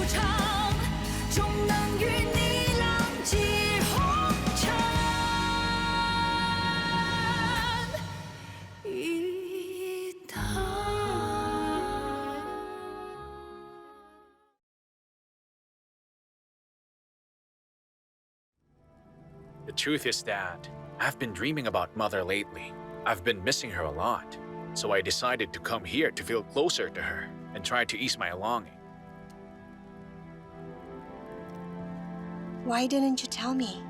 场，终能与你浪迹红尘一趟。The truth is that I've been dreaming about Mother lately. I've been missing her a lot, so I decided to come here to feel closer to her and try to ease my longing. Why didn't you tell me?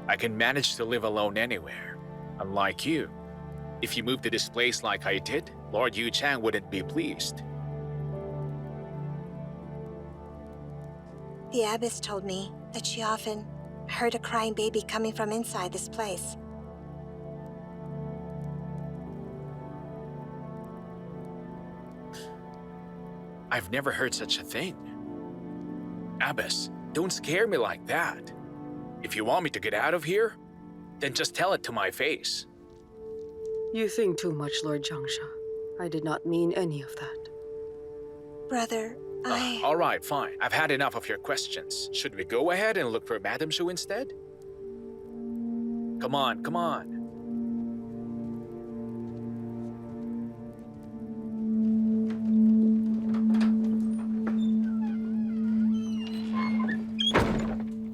I can manage to live alone anywhere. Unlike you, if you moved to this place like I did, Lord Yu Chang wouldn't be pleased. The abbess told me that she often heard a crying baby coming from inside this place. I've never heard such a thing. Abbess, don't scare me like that. If you want me to get out of here, then just tell it to my face. You think too much, Lord Jiangsha. I did not mean any of that. Brother, All right, fine. I've had enough of your questions. Should we go ahead and look for Madame Shu instead? Come on, come on.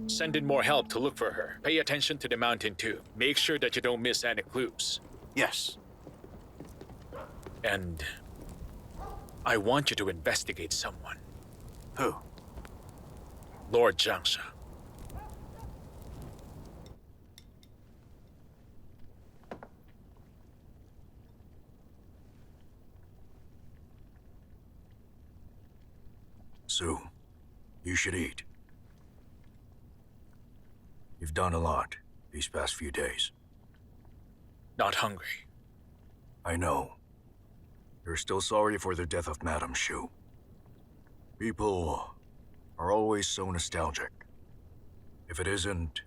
Send in more help to look for her. Pay attention to the mountain too. Make sure that you don't miss any clues. Yes. And I want you to investigate someone. Who? Lord Jiangsha. Sue, you should eat. You've done a lot these past few days. Not hungry. I know. You're still sorry for the death of Madame Shu. People are always so nostalgic. If it isn't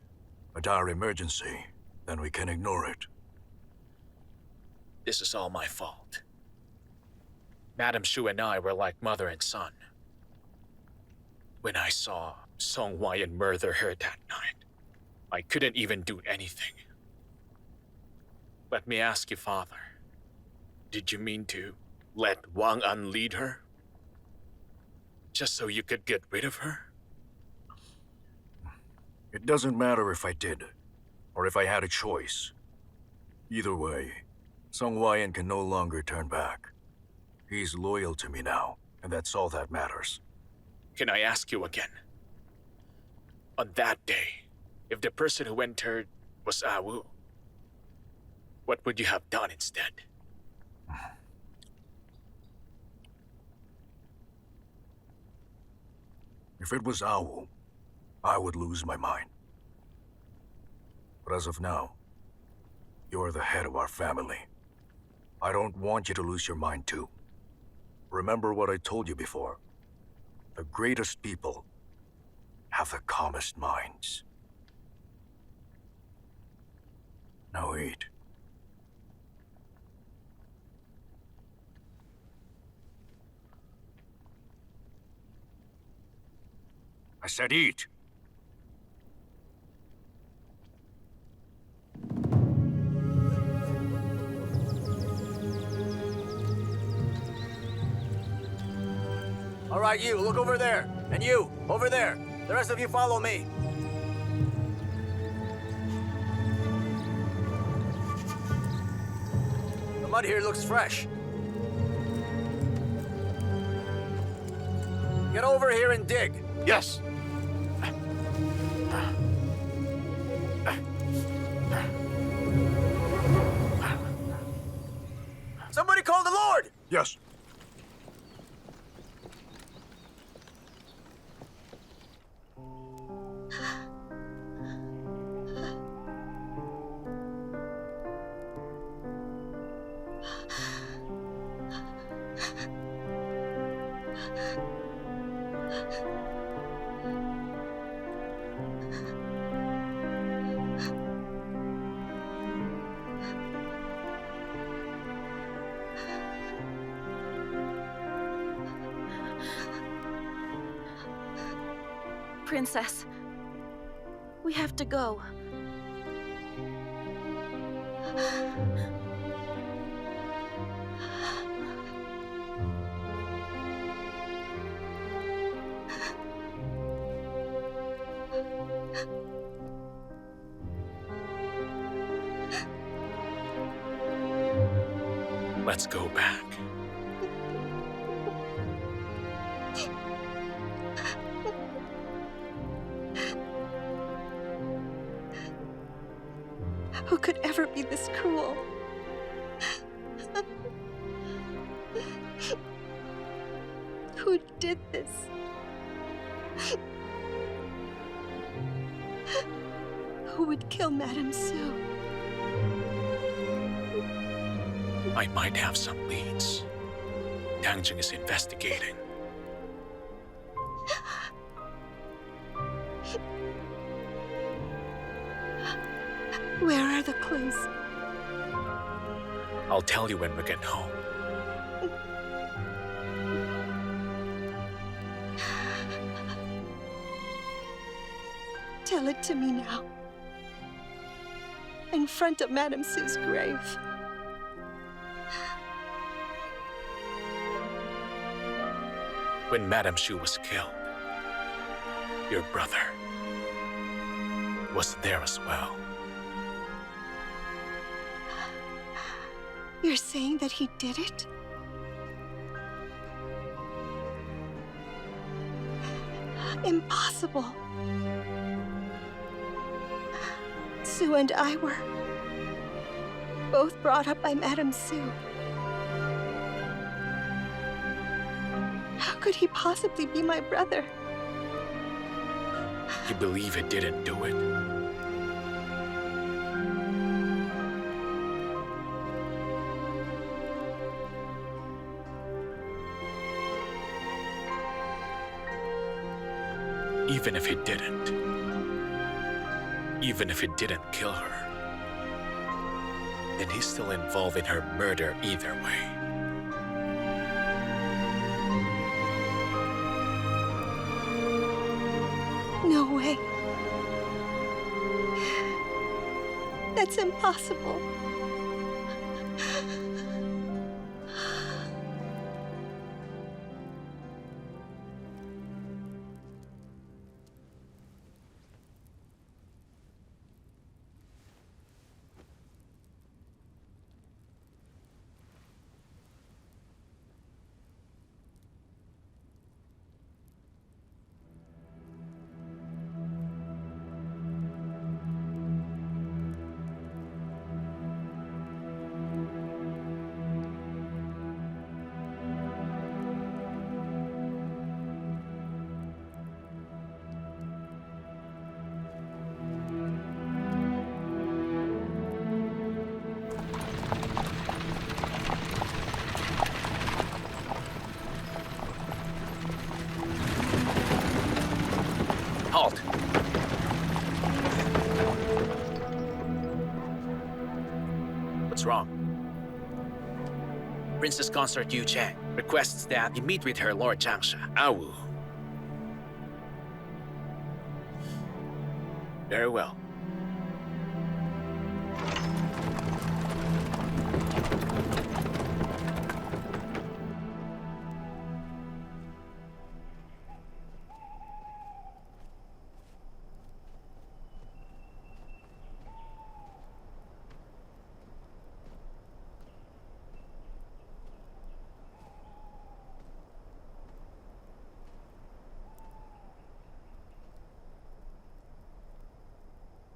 a dire emergency, then we can ignore it. This is all my fault. Madame Shu and I were like mother and son. When I saw Song Huayan murder her that night, I couldn't even do anything. Let me ask you, Father. Did you mean to let Wang An lead her? Just so you could get rid of her? It doesn't matter if I did, or if I had a choice. Either way, Song Huayan can no longer turn back. He's loyal to me now, and that's all that matters. Can I ask you again? On that day, if the person who entered was Awu, what would you have done instead? If it was Awu, I would lose my mind. But as of now, you're the head of our family. I don't want you to lose your mind too. Remember what I told you before. The greatest people have the calmest minds. Now eat. I said eat. All right, you, look over there. And you, over there. The rest of you follow me. The mud here looks fresh. Get over here and dig. Yes. Somebody call the Lord! Yes. Princess. We have to go. Let's go back. Who could ever be this cruel? Who did this? Who would kill Madame Sue? I might have some leads. Tang Jing is investigating. Where are the clues? I'll tell you when we get home. Tell it to me now. In front of Madame Sue's grave. When Madame Shu was killed, your brother was there as well. You're saying that he did it? Impossible. Sue and I were both brought up by Madame Sue. How could he possibly be my brother? You believe he didn't do it? Even if he didn't, even if he didn't kill her, then he's still involved in her murder either way. No way. That's impossible. Halt! What's wrong? Princess Consort Yu Chang requests that you meet with her Lord Changsha. Awu. Very well.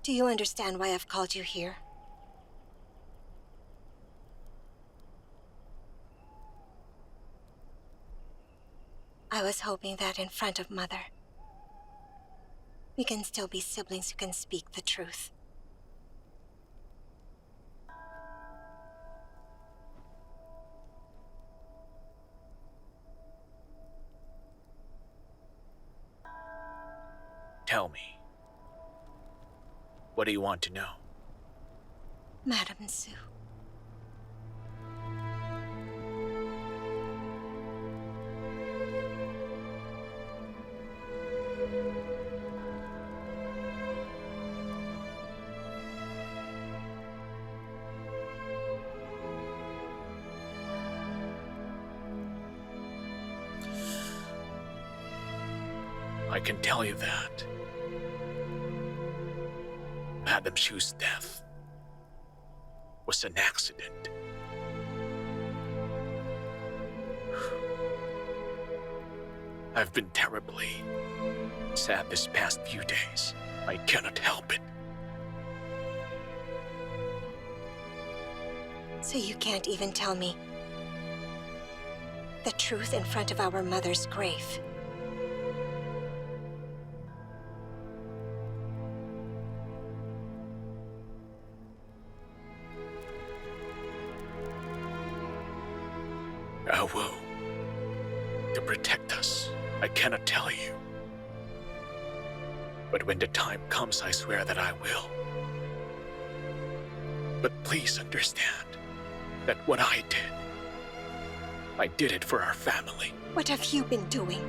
Do you understand why I've called you here? I was hoping that in front of Mother, we can still be siblings who can speak the truth. Tell me. What do you want to know? Madame Sue. I can tell you that Madame Shu's death was an accident. I've been terribly sad this past few days. I cannot help it. So you can't even tell me the truth in front of our mother's grave? Awu, to protect us, I cannot tell you. But when the time comes, I swear that I will. But please understand that what I did it for our family. What have you been doing?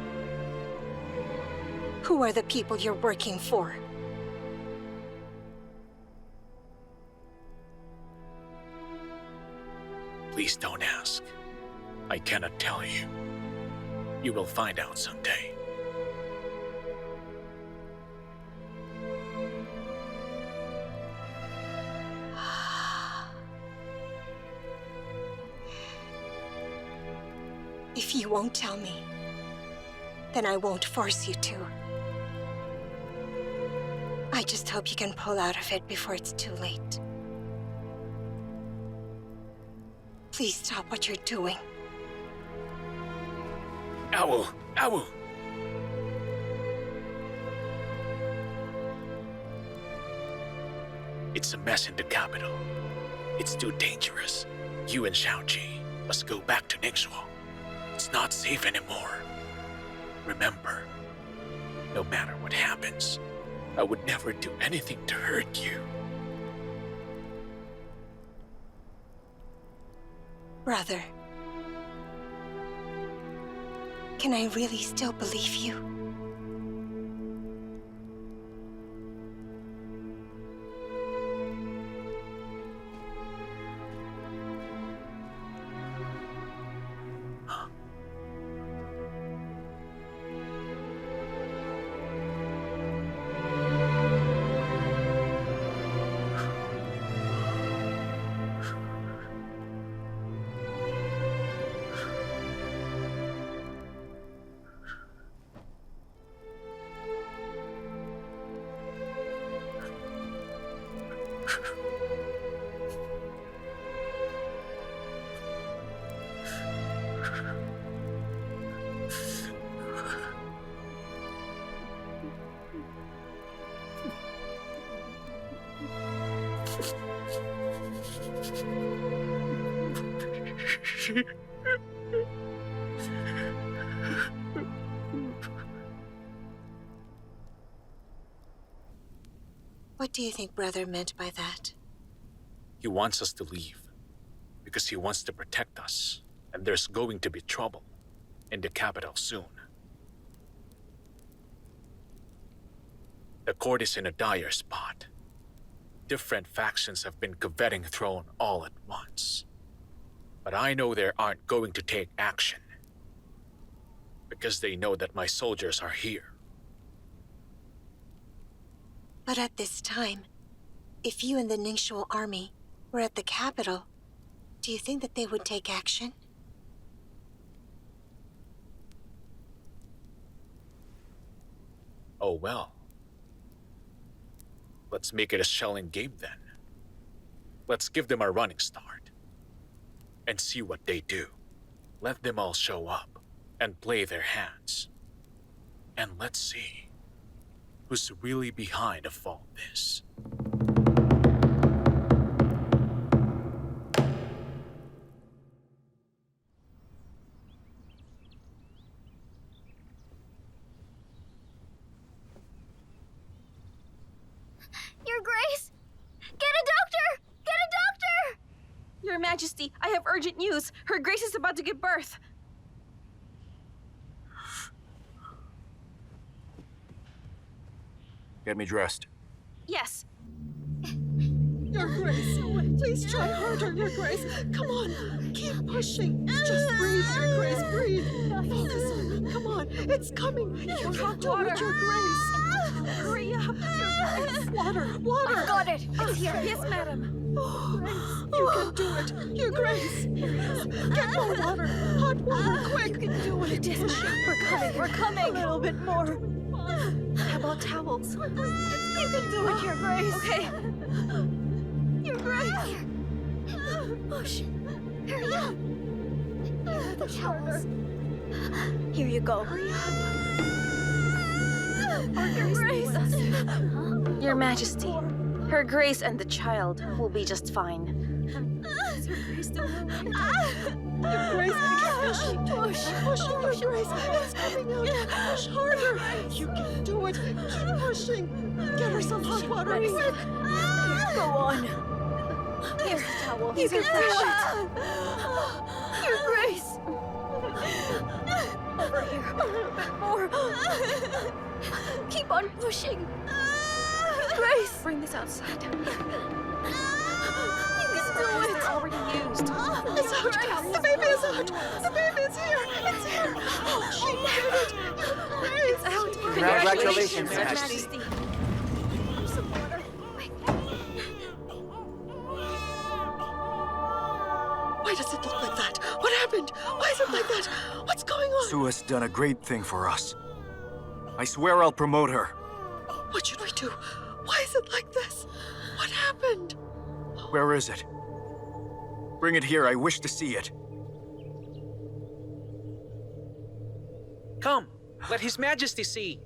Who are the people you're working for? Please don't ask. I cannot tell you. You will find out someday. If you won't tell me, then I won't force you to. I just hope you can pull out of it before it's too late. Please stop what you're doing. Awu! Awu! It's a mess in the capital. It's too dangerous. You and Xiaoji must go back to Ningxuo. It's not safe anymore. Remember, no matter what happens, I would never do anything to hurt you. Brother, can I really still believe you? What do you think Brother meant by that? He wants us to leave because he wants to protect us, and there's going to be trouble in the capital soon. The court is in a dire spot. Different factions have been coveting throne all at once. But I know they aren't going to take action because they know that my soldiers are here. But at this time, if you and the Ningxuo army were at the capital, do you think that they would take action? Oh well. Let's make it a shelling game then. Let's give them a running start and see what they do. Let them all show up and play their hands. And let's see who's really behind of all this. Your Grace! Get a doctor! Get a doctor! Your Majesty, I have urgent news. Her Grace is about to give birth. Get me dressed. Yes. Your Grace, please try harder, Your Grace. Come on, keep pushing. Just breathe, Your Grace, breathe. Focus on me. Come on, it's coming. You can do it, Your Grace. Hurry up, Your Grace. Water. I've got it. It's here. Yes, madam. You can do it, Your Grace. Get more water. Hot water, quick. You can do it. We're coming. A little bit more. How about towels? You can do it, Your Grace. Okay. Your Grace. Push. Hurry up. The towels. Here you go. Hurry up. Your Grace. Your Majesty, Her Grace and the child will be just fine. Is Her Grace doing all right? Your Grace, push, Your Grace. It's coming out. Push harder. You can do it. Keep pushing. Get her some hot water, quick. Go on. Here's the towel. You can push it. Your Grace. Over here. A little bit more. Keep on pushing. Grace. Bring this outside. You can do it. It's already used. It's out. The baby is out. The baby is here. It's here. Oh, she did it. Your Grace. It's out. Congratulations, Your Majesty. Some water. Why does it look like that? What happened? Why is it like that? What's going on? Sue has done a great thing for us. I swear I'll promote her. What should we do? Why is it like this? What happened? Where is it? Bring it here. I wish to see it. Come, let His Majesty see.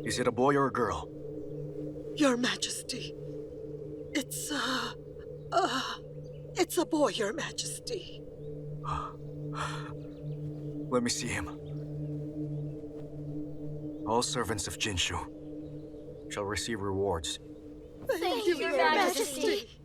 Is it a boy or a girl? Your Majesty. It's a boy, Your Majesty. Let me see him. All servants of Jinshu shall receive rewards. Thank you, Your Majesty.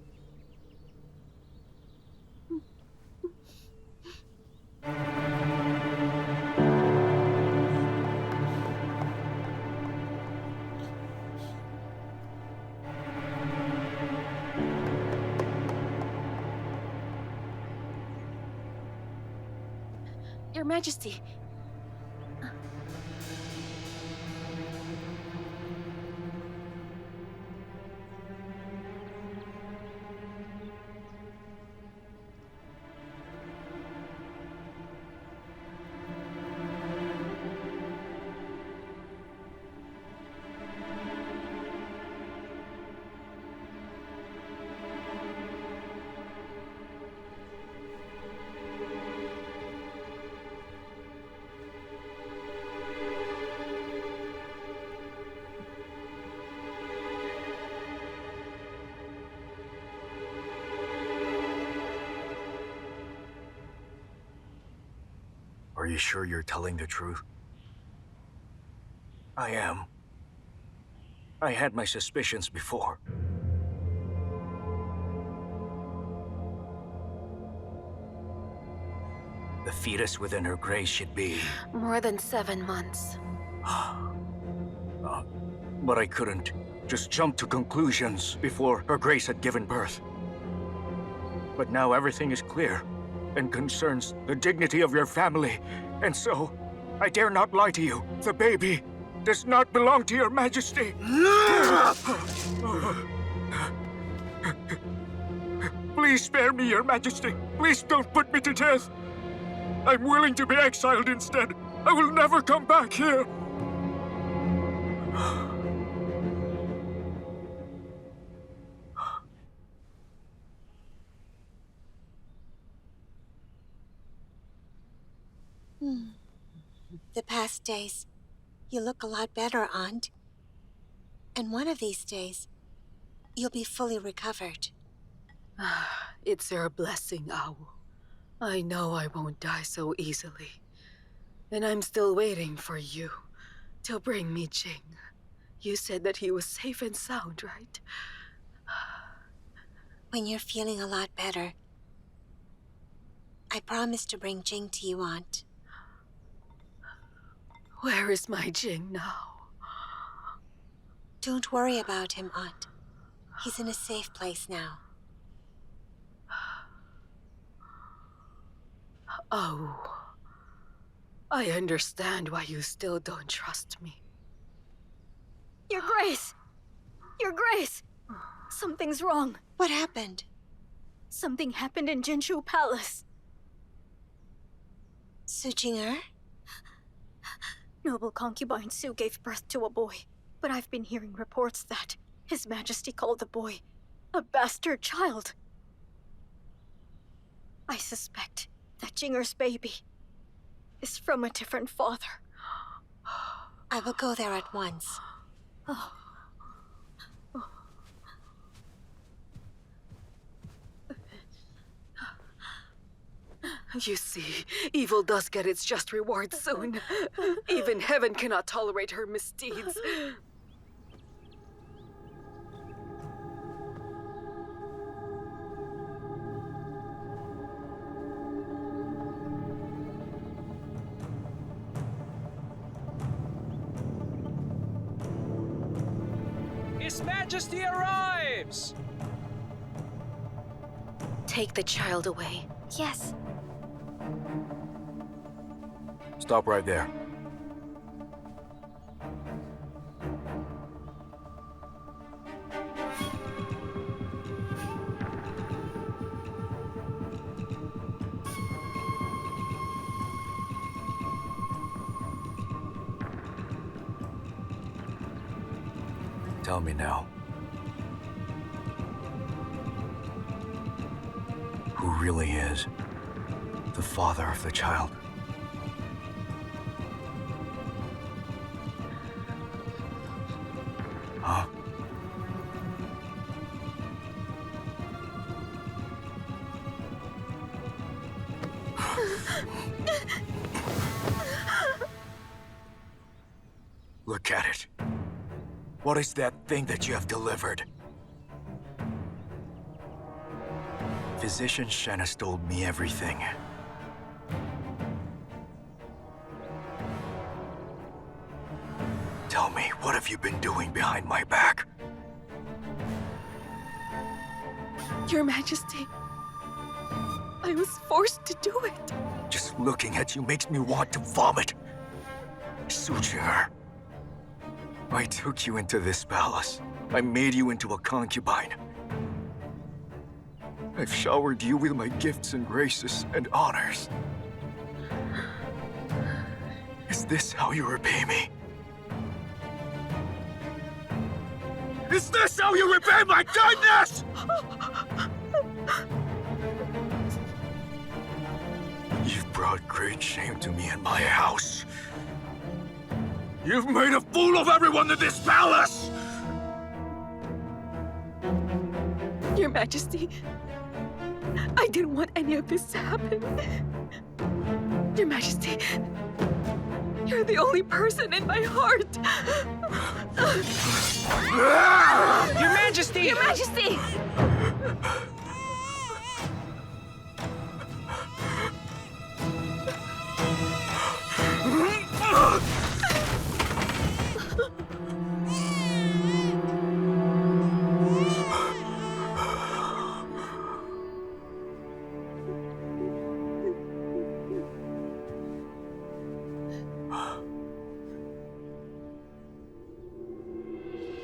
Your Majesty. Are you sure you're telling the truth? I am. I had my suspicions before. The fetus within her grace should be... More than 7 months. But I couldn't just jump to conclusions before her grace had given birth. But now everything is clear and concerns the dignity of your family. And so, I dare not lie to you. The baby does not belong to your majesty. Please spare me, your majesty. Please don't put me to death. I'm willing to be exiled instead. I will never come back here. The past days, you look a lot better, Aunt. And one of these days, you'll be fully recovered. It's your blessing, Owl. I know I won't die so easily. And I'm still waiting for you to bring me Jing. You said that he was safe and sound, right? When you're feeling a lot better, I promise to bring Jing to you, Aunt. Where is my Jing now? Don't worry about him, Aunt. He's in a safe place now. Oh. I understand why you still don't trust me. Your Grace! Your Grace! Something's wrong. What happened? Something happened in Jinshu Palace. Su Jing'er? Noble concubine Su gave birth to a boy, but I've been hearing reports that His Majesty called the boy a bastard child. I suspect that Jing'er's baby is from a different father. I will go there at once. Oh. You see, evil does get its just reward soon. Even heaven cannot tolerate her misdeeds. His Majesty arrives! Take the child away. Yes. Stop right there. Tell me now. Who really is the father of the child? Huh? Look at it. What is that thing that you have delivered? Physician Shen has told me everything. Tell me, what have you been doing behind my back? Your Majesty, I was forced to do it. Just looking at you makes me want to vomit. Su Jing'er, I took you into this palace. I made you into a concubine. I've showered you with my gifts and graces and honors. Is this how you repay me? Is this how you repay my kindness? You've brought great shame to me and my house. You've made a fool of everyone in this palace! Your Majesty, I didn't want any of this to happen. Your Majesty, you're the only person in my heart. Your Majesty! Your Majesty!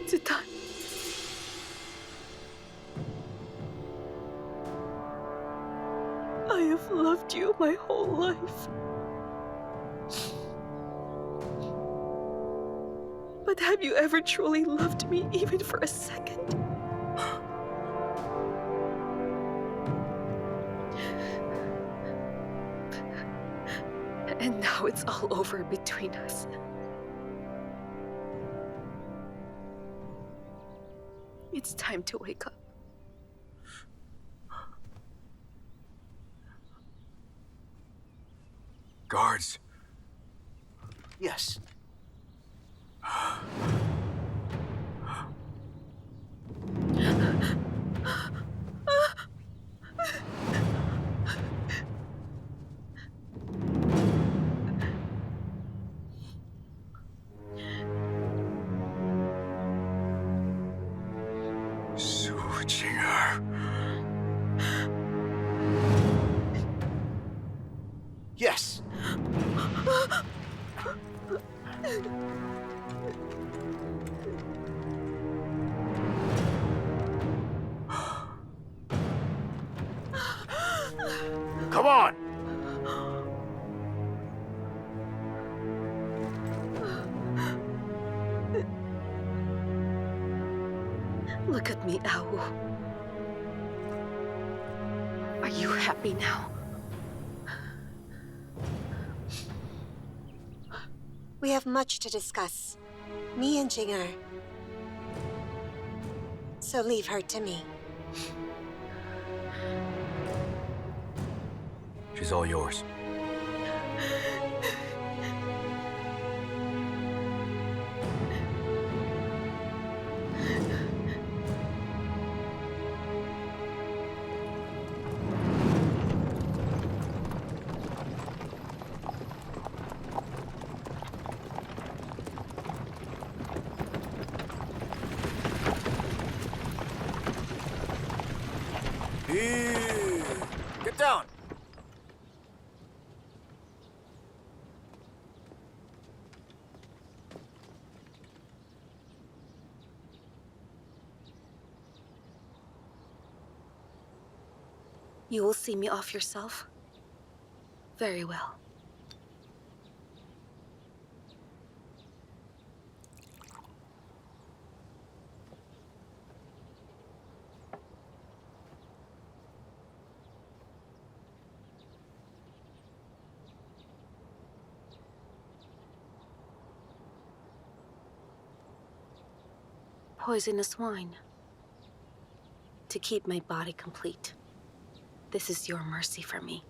Zitan. I have loved you my whole life. But have you ever truly loved me even for a second? And now it's all over between us. It's time to wake up. Guards. Yes. Come on! Look at me, Owl. Are you happy now? We have much to discuss. Me and Jinger. So leave her to me. She's all yours. Get down! You will see me off yourself? Very well. Poisonous wine. To keep my body complete. This is your mercy for me.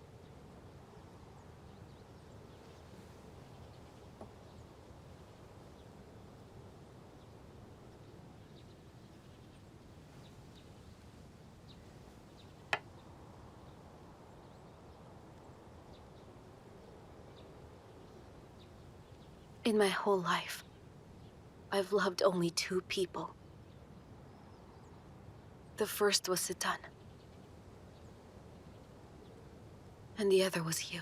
In my whole life, I've loved only 2 people. The first was Sitan. And the other was you.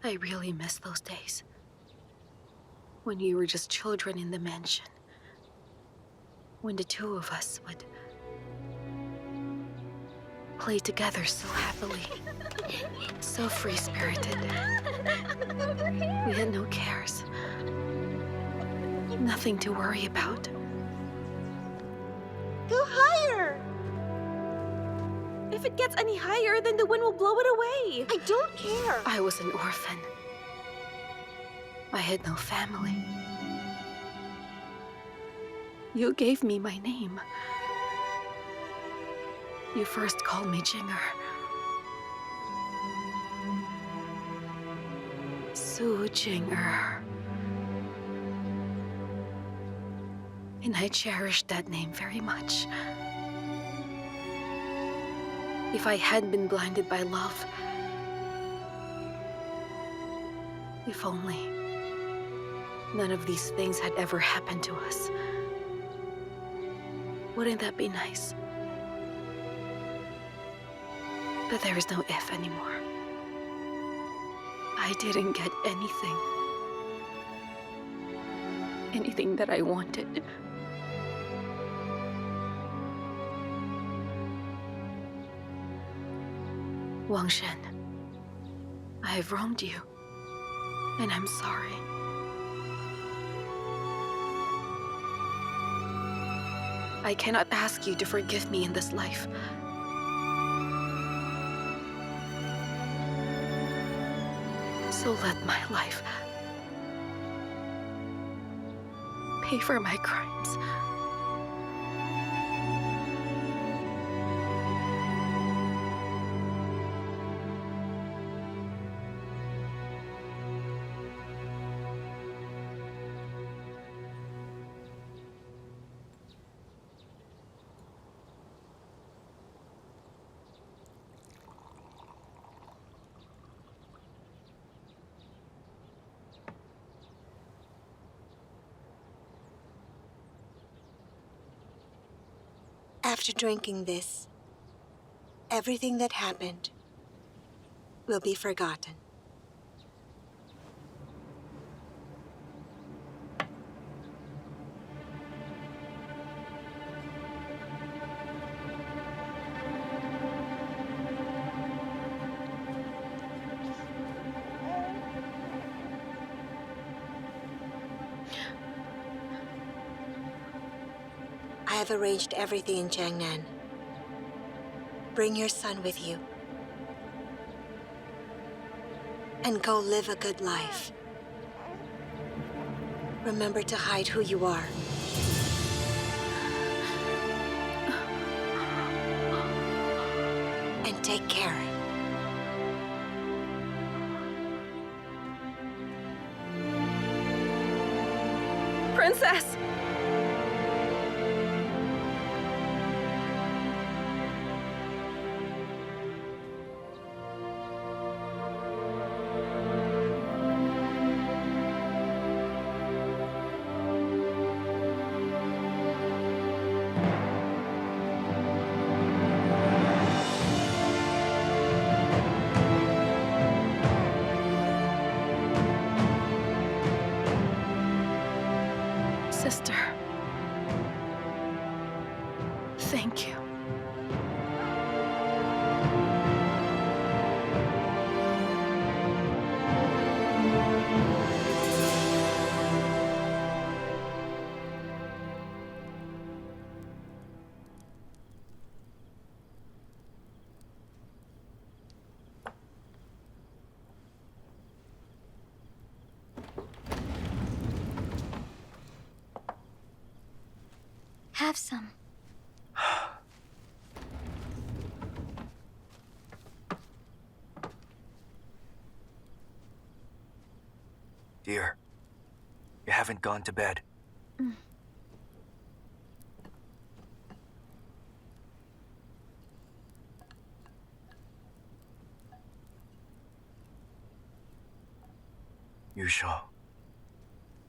I really miss those days. When you were just children in the mansion. When the 2 of us would play together so happily. So free-spirited. We had no cares. Nothing to worry about. Go higher! If it gets any higher, then the wind will blow it away. I don't care. I was an orphan. I had no family. You gave me my name. You first called me Jinger. Zhou Jinger. And I cherished that name very much. If I had been blinded by love, if only none of these things had ever happened to us. Wouldn't that be nice? But there is no if anymore. I didn't get anything. Anything that I wanted. Wang Shen, I have wronged you, and I'm sorry. I cannot ask you to forgive me in this life. So let my life pay for my crimes. After drinking this, everything that happened will be forgotten. I've arranged everything in Jiangnan. Bring your son with you. And go live a good life. Remember to hide who you are. And take care. Princess! Sister. Thank you. Have some. Dear, you haven't gone to bed. Yusha.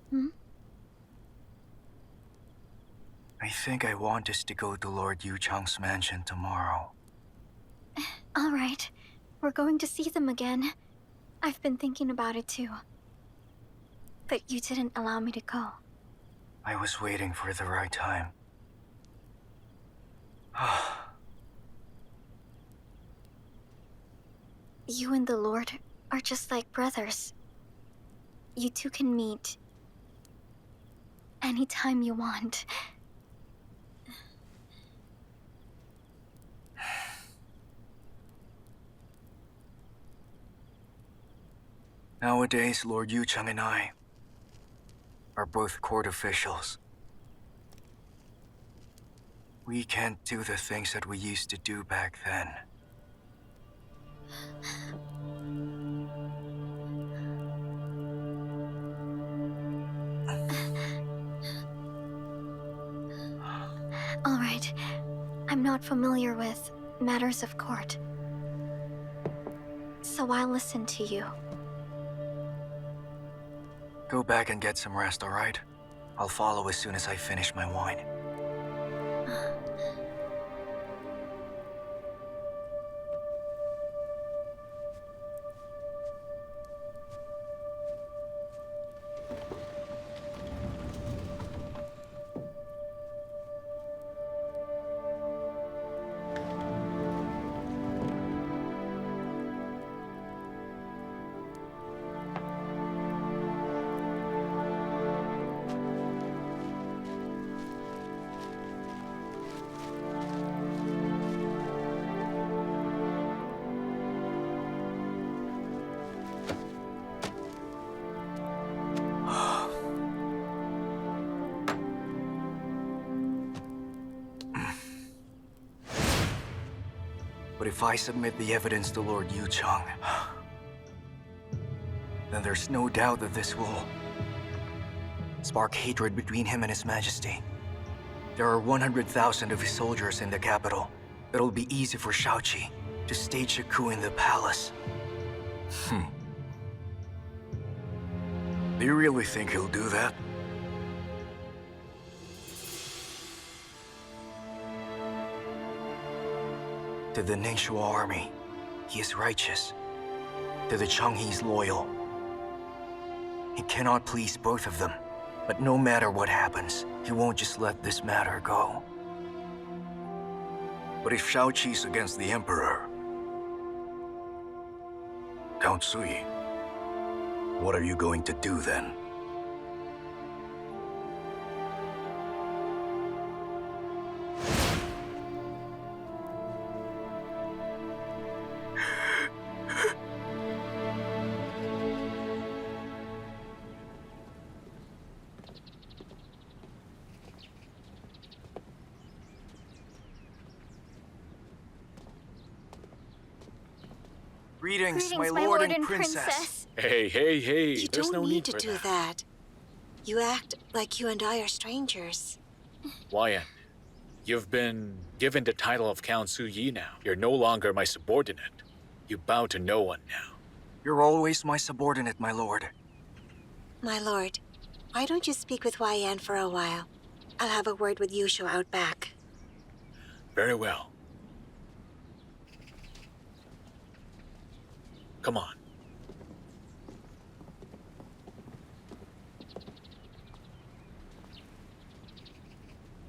Hmm? I think I want us to go to Lord Yu Chang's mansion tomorrow. All right. We're going to see them again. I've been thinking about it too. But you didn't allow me to go. I was waiting for the right time. You and the Lord are just like brothers. You two can meet anytime you want. Nowadays, Lord Yu Chang and I are both court officials. We can't do the things that we used to do back then. All right. I'm not familiar with matters of court. So I'll listen to you. Go back and get some rest, all right? I'll follow as soon as I finish my wine. But if I submit the evidence to Lord Yu Chang, then there's no doubt that this will spark hatred between him and His Majesty. There are 100,000 of his soldiers in the capital. It'll be easy for Shaoqi to stage a coup in the palace. Do you really think he'll do that? To the Ningxua army, he is righteous. To the Chang, he's loyal. He cannot please both of them. But no matter what happens, he won't just let this matter go. But if Shaoqi's against the Emperor, Count Sui, what are you going to do then? Greetings, my lord and princess. Hey, hey, hey. You There's don't no need to for do that. You act like you and I are strangers. Wyan, you've been given the title of Count Zhou Yiwei now. You're no longer my subordinate. You bow to no one now. You're always my subordinate, my lord. My lord, why don't you speak with Yan for a while? I'll have a word with Yusho out back. Very well. Come on.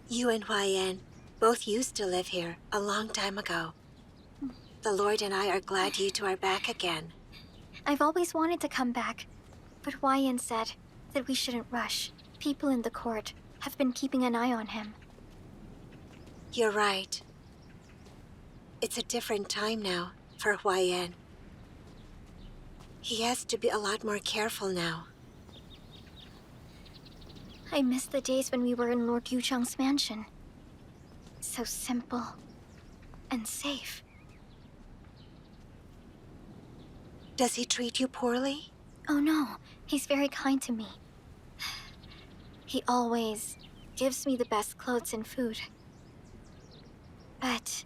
You and Yan both used to live here a long time ago. The Lord and I are glad you two are back again. I've always wanted to come back, but Wyan said that we shouldn't rush. People in the court have been keeping an eye on him. You're right. It's a different time now for Yan. He has to be a lot more careful now. I miss the days when we were in Lord Yuchang's mansion. So simple and safe. Does he treat you poorly? Oh no, he's very kind to me. He always gives me the best clothes and food. But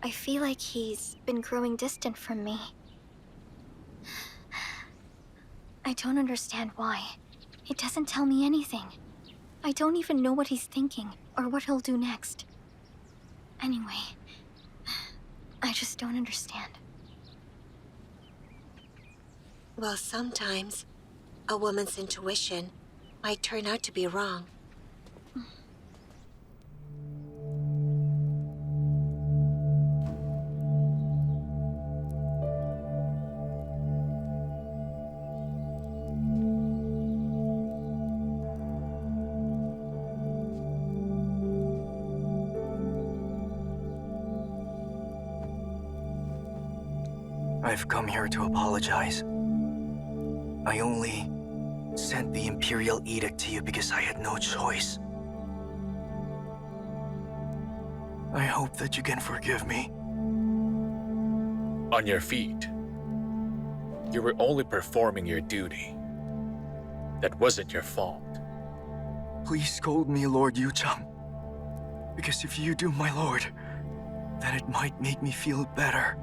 I feel like he's been growing distant from me. I don't understand why. He doesn't tell me anything. I don't even know what he's thinking or what he'll do next. Anyway, I just don't understand. Well, sometimes a woman's intuition might turn out to be wrong. I've come here to apologize. I only sent the Imperial Edict to you because I had no choice. I hope that you can forgive me. On your feet. You were only performing your duty. That wasn't your fault. Please scold me, Lord Yuchang. Because if you do, my lord, then it might make me feel better.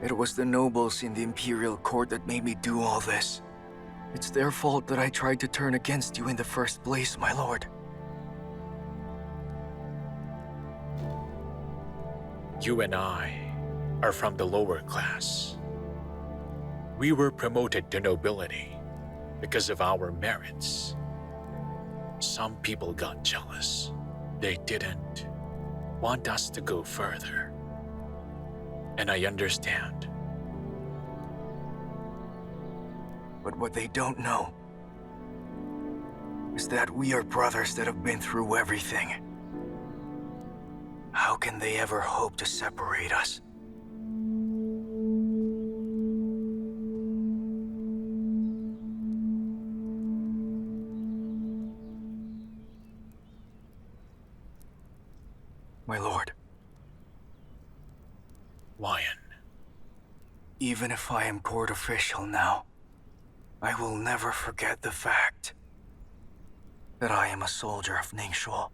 It was the nobles in the Imperial Court that made me do all this. It's their fault that I tried to turn against you in the first place, my lord. You and I are from the lower class. We were promoted to nobility because of our merits. Some people got jealous. They didn't want us to go further. And I understand. But what they don't know is that we are brothers that have been through everything. How can they ever hope to separate us? My lord. Wyan. Even if I am court official now, I will never forget the fact that I am a soldier of Ningxuo.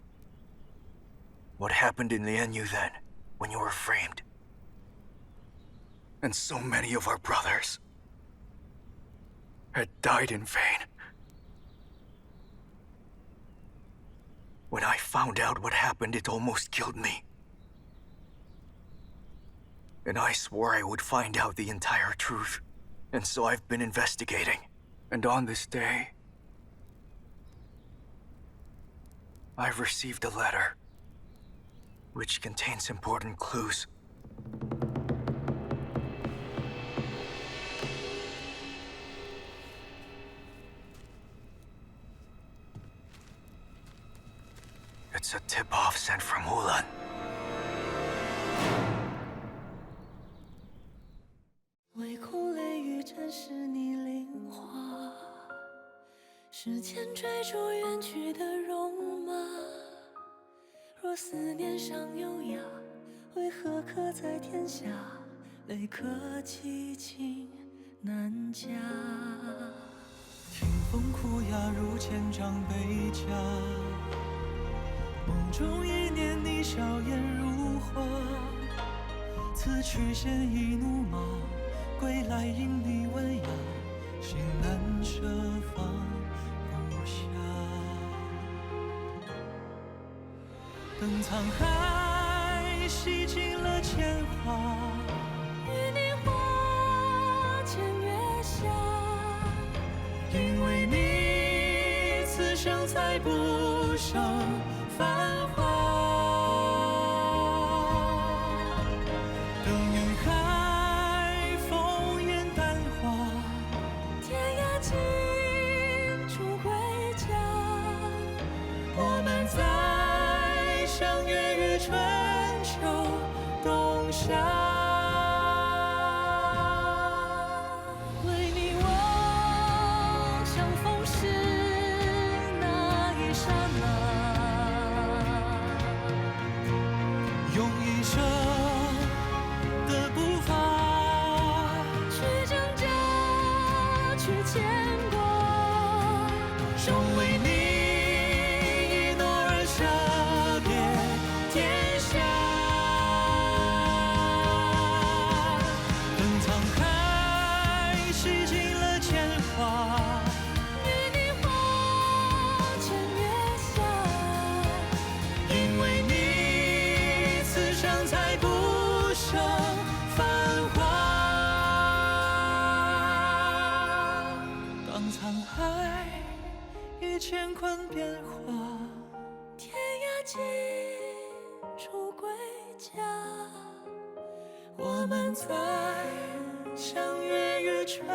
What happened in Lianyu then, when you were framed? And so many of our brothers had died in vain. When I found out what happened, it almost killed me. And I swore I would find out the entire truth. And so I've been investigating. And on this day, I've received a letter which contains important clues. It's a tip-off sent from Wulan. 若思念尚有涯，为何刻在天下？泪可凄情难夹。听风哭哑如千丈悲家，梦中一念你笑颜如花。此去现一怒马，归来因你文雅，心难舍放不下。等沧海洗尽了铅华，与你花前月下。因为你，此生才不剩繁华。等云海烽烟淡化，天涯尽处归家。我们再相约于春秋冬夏。为你望相逢时那一刹那，用一生的步伐去挣扎，去牵挂，终为你一诺而舍别天下。等沧海洗尽了铅华，与你花前月下。因为你，此生才不剩繁华。当沧海已乾坤变化，天涯尽处归家。我们再相约于春